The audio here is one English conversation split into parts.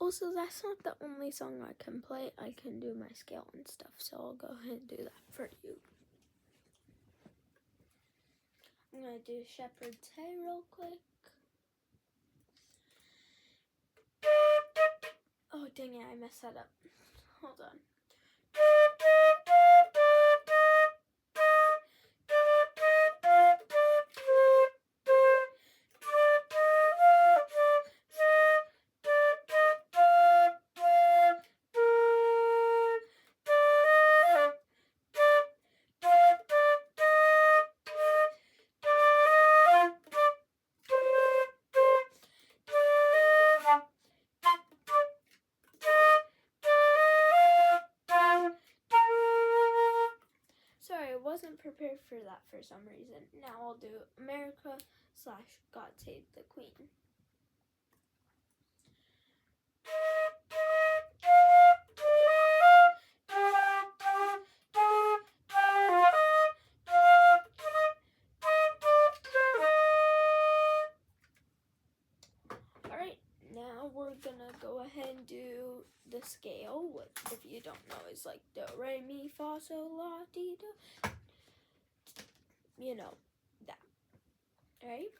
Also, that's not the only song I can play. I can do my scale and stuff, so I'll go ahead and do that for you. I'm going to do Shepherd's Hay real quick. Oh, dang it, I messed that up. Hold on. Sorry, I wasn't prepared for that for some reason. Now I'll do America / God Save the Queen. Alright, now we're gonna go ahead and do the scale, which if you don't know is like do, re, mi, fa, sol, la, ti, do. You know, that. Alright?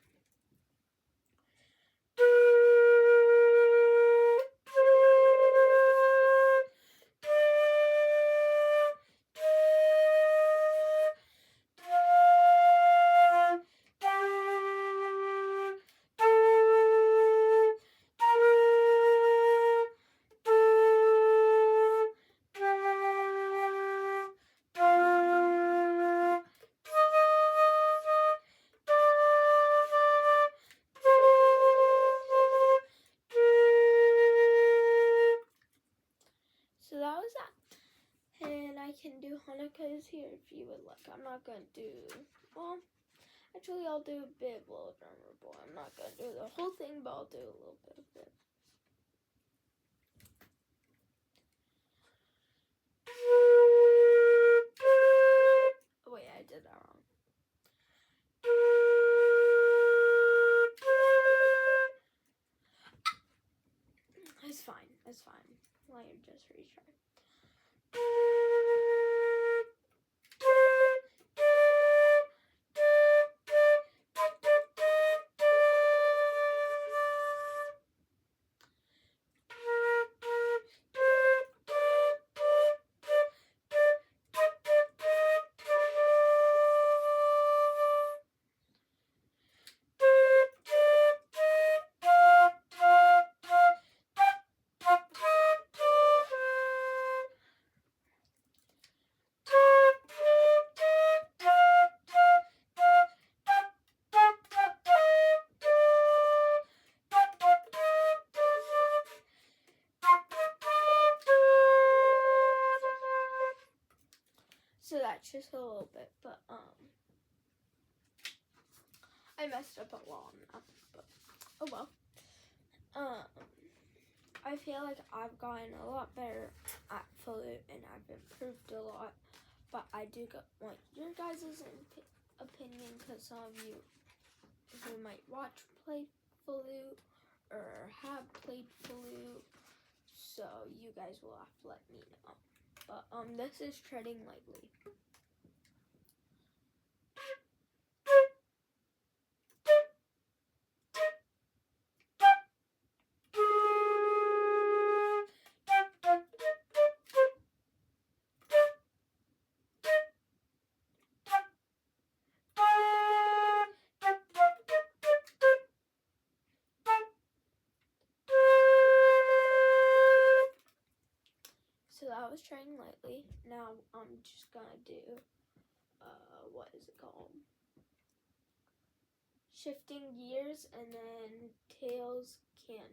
So that was that. And I can do Hanukkahs here if you would like. I'm not going to do, well, actually I'll do a bit of Little Drummer Boy. I'm not going to do the whole thing, but I'll do a little bit of it. Oh wait, I did that wrong. It's fine, it's fine. Let me just retry. So that's just a little bit, but I messed up a lot on that, but oh well. I feel like I've gotten a lot better at flute and I've improved a lot, but I do want your guys' opinion because some of you who might watch play flute or have played flute, so you guys will have to let me know. But this is Treading Lightly. So that was Treading Lightly. Now I'm just gonna do, what is it called? Shifting Gears and then Tails Canyon.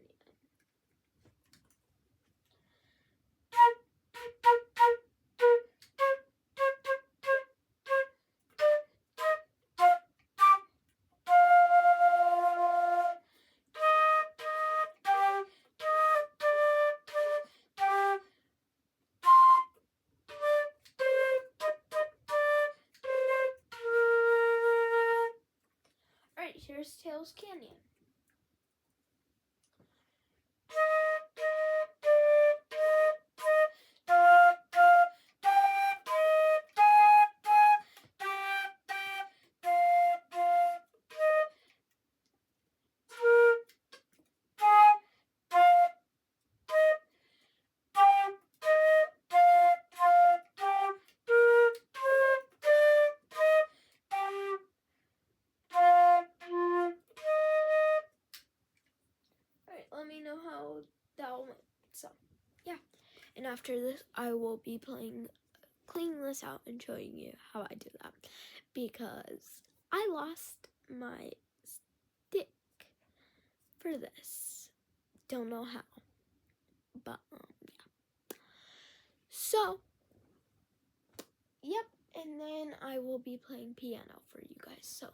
Here's Tails Canyon. let me know how that went. So, yeah. And after this, I will be cleaning this out and showing you how I do that. Because I lost my stick for this. Don't know how. But, yeah. So, yep. And then I will be playing piano for you guys. So,